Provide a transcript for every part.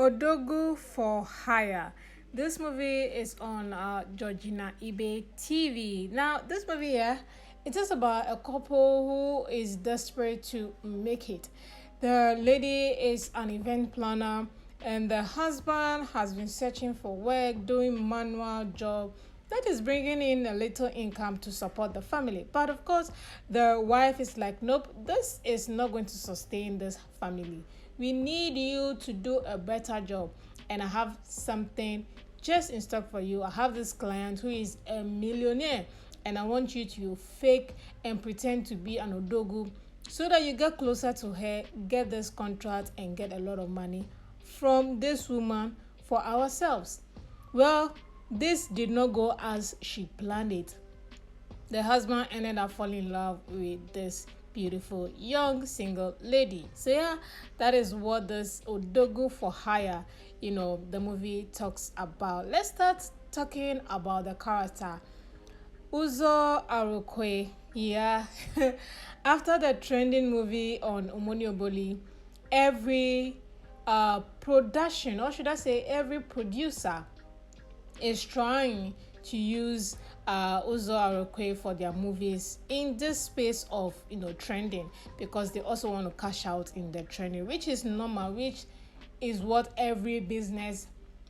Odogwu for Hire. This movie is on Georgina Ibeh TV. Now, this movie here, it is about a couple who is desperate to make it. The lady is an event planner, and the husband has been searching for work, doing manual job that is bringing in a little income to support the family. But of course, the wife is like, nope, this is not going to sustain this family. We need you to do a better job. And I have something just in stock for you. I have this client who is a millionaire, and I want you to fake and pretend to be an Odogwu so that you get closer to her, get this contract, and get a lot of money from this woman for ourselves. Well, this did not go as she planned it. The husband ended up falling in love with this beautiful young single lady. So yeah, that is what this Odogwu for Hire, the movie talks about. Let's start talking about the character. Uzor Arukwe, yeah. After the trending movie on Omonioboli, every production, or should I say every producer, is trying to use Uzor Arukwe for their movies in this space of trending, because they also want to cash out in the trending, which is normal, which is what every business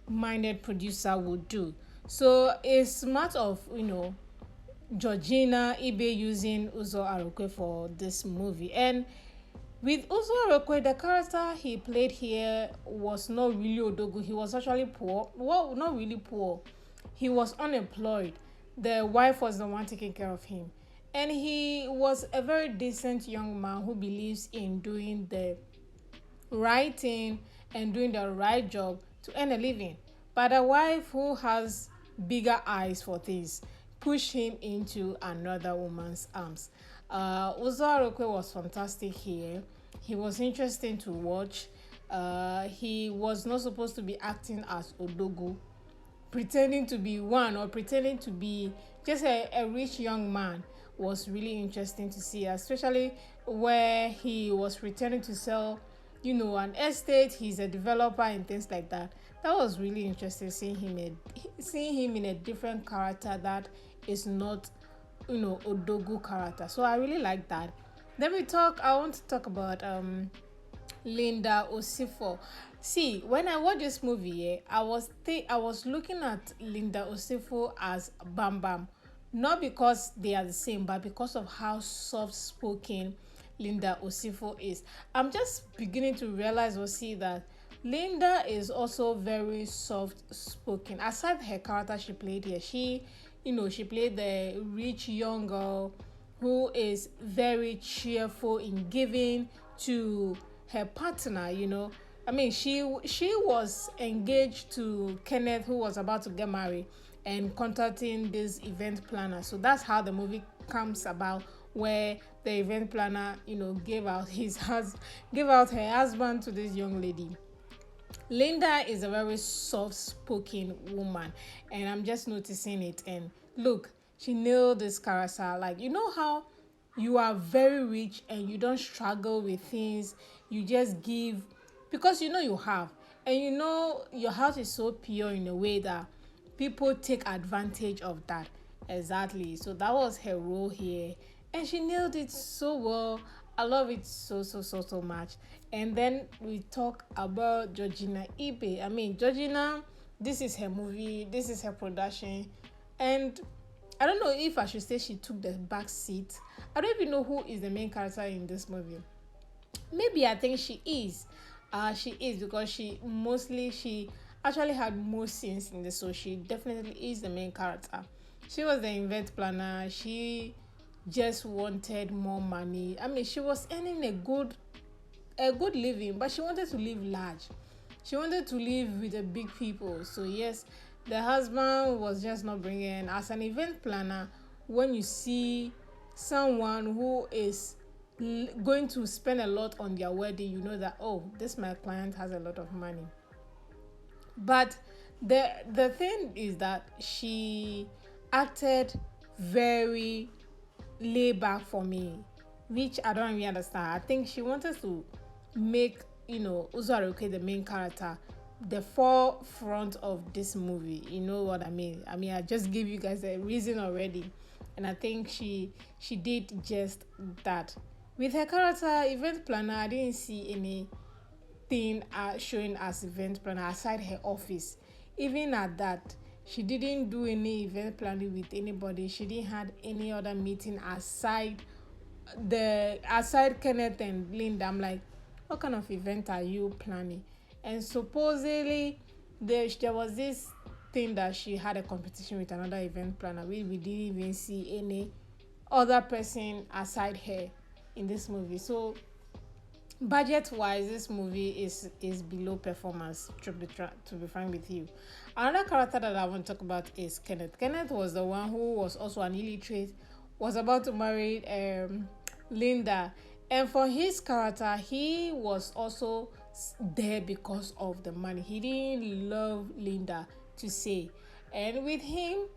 minded producer would do. So it's smart of Georgina Ibeh using Uzor Arukwe for this movie. And with Uzor Arukwe, the character he played here was not really Odogwu. He was actually poor. Well, not really poor. He was unemployed. The wife was the one taking care of him. And he was a very decent young man who believes in doing the right thing and doing the right job to earn a living. But the wife, who has bigger eyes for things, pushed him into another woman's arms. Uzor Arukwe was fantastic here. He was interesting to watch. He was not supposed to be acting as Odogwu, pretending to be one, or pretending to be just a rich young man. Was really interesting to see, especially where he was pretending to sell an estate. He's a developer and things like that. That was really interesting, seeing him in a different character that is not Odogwu character. So I really like that. Then I want to talk about Linda Osifo. See, when I watched this movie, I was looking at Linda Osifo as Bam Bam, not because they are the same, but because of how soft spoken Linda Osifo is. I'm just beginning to realize or see that Linda is also very soft spoken. Aside her character she played here, she played the rich young girl who is very cheerful in giving to her partner. I mean, she was engaged to Kenneth, who was about to get married, and contacting this event planner. So that's how the movie comes about, where the event planner, gave out her husband to this young lady. Linda is a very soft-spoken woman, and I'm just noticing it. And look, she nailed this character. Like, how you are very rich and you don't struggle with things. You just give because you have, and your heart is so pure in a way that people take advantage of that. Exactly. So that was her role here, and she nailed it so well. I love it so much. And then we talk about Georgina Ibeh. I mean, Georgina, this is her movie, this is her production, and I don't know if I should say she took the back seat. I don't even know who is the main character in this movie. Maybe I think she is. She is, because she actually had most scenes in this, so she definitely is the main character. She was the event planner. She just wanted more money. I mean, she was earning a good living, but she wanted to live large. She wanted to live with the big people. So yes, the husband was just not bringing. As an event planner, when you see someone who is going to spend a lot on their wedding, you know that, oh, this my client has a lot of money. But the thing is that she acted very laid back for me, which I don't really understand. I think she wanted to make Uzor Arukwe the main character, the forefront of this movie. You know what I mean? I mean, I just gave you guys a reason already, and I think she did just that. With her character, event planner, I didn't see anything showing as event planner aside her office. Even at that, she didn't do any event planning with anybody. She didn't had any other meeting aside Kenneth and Linda. I'm like, what kind of event are you planning? And supposedly there was this thing that she had a competition with another event planner. We didn't even see any other person aside her in this movie. So budget wise, this movie is below performance, to be frank with you. Another character that I want to talk about is Kenneth. Kenneth was the one who was also an illiterate, was about to marry Linda, and for his character, he was also there because of the money. He didn't love Linda to say, and with him,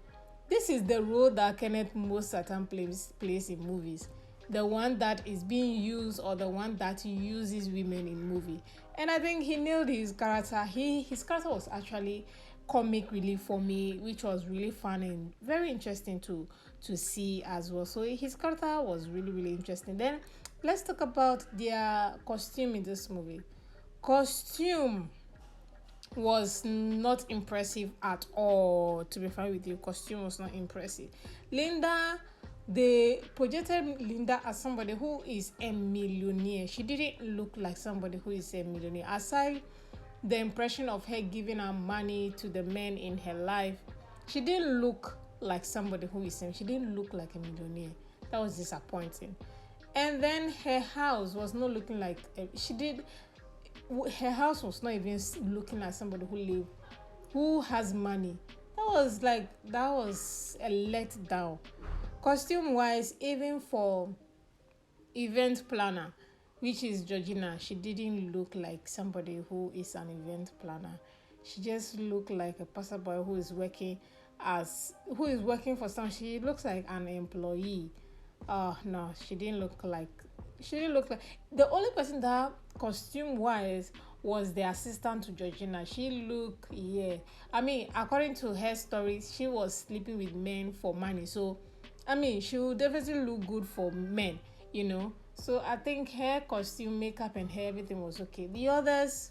this is the role that Kenneth most certain plays in movies. The one that is being used, or the one that uses women in movie. And I think he nailed his character. His character was actually comic relief for me, which was really fun and very interesting to see as well. So his character was really, really interesting. Then let's talk about their costume in this movie. Costume was not impressive at all, to be frank with you. Costume was not impressive. Linda, they projected Linda as somebody who is a millionaire. She didn't look like somebody who is a millionaire. Aside the impression of her giving her money to the men in her life, she didn't look like somebody who is she didn't look like a millionaire. That was disappointing. And then her house was not looking like her house was not even looking like somebody who has money. That was a letdown. Costume wise, even for event planner, which is Georgina, she didn't look like somebody who is an event planner. She just looked like a passerby who is working for some. She looks like an employee. No, she didn't look like the only person that costume wise was the assistant to Georgina. She looked, yeah. I mean, according to her story, she was sleeping with men for money. So I mean, she would definitely look good for men, you know. So I think her costume, makeup, and hair, everything was okay. The others,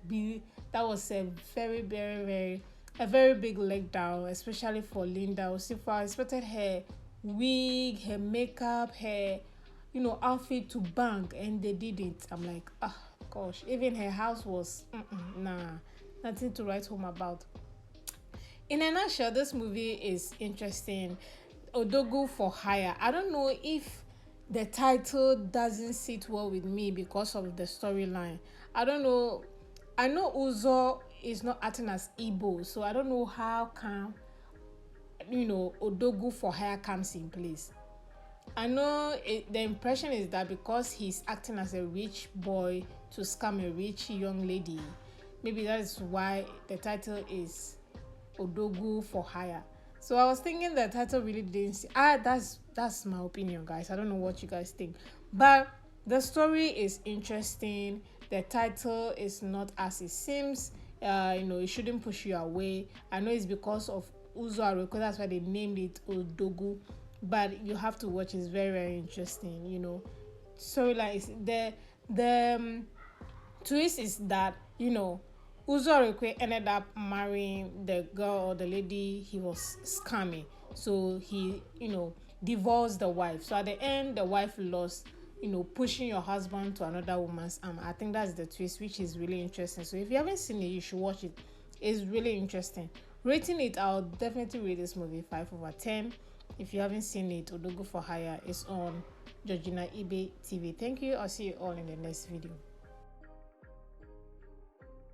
that was a very, very, very big leg down, especially for Linda. Osifo, I expected her wig, her makeup, her, outfit to bang, and they didn't. I'm like, gosh. Even her house was, nothing to write home about. In a nutshell, this movie is interesting. Odogwu for hire. I don't know if the title doesn't sit well with me because of the storyline. I don't know. I know Uzor is not acting as Ibeh, so I don't know how come Odogwu for hire comes in place. I know the impression is that because he's acting as a rich boy to scam a rich young lady, maybe that is why the title is Odogwu for hire. So I was thinking the title really didn't that's my opinion, guys. I don't know what you guys think, but the story is interesting. The title is not as it seems. It shouldn't push you away. I know it's because of Uzor, because that's why they named it Odogwu, but you have to watch. It's very, very interesting. So like the twist is that Arukwe ended up marrying the girl or the lady he was scamming. So he, divorced the wife. So at the end, the wife lost, pushing your husband to another woman's arm. I think that's the twist, which is really interesting. So if you haven't seen it, you should watch it. It's really interesting. Rating it, I'll definitely rate this movie 5/10. If you haven't seen it, Odogwu for hire is on Georgina Ibeh TV. Thank you. I'll see you all in the next video.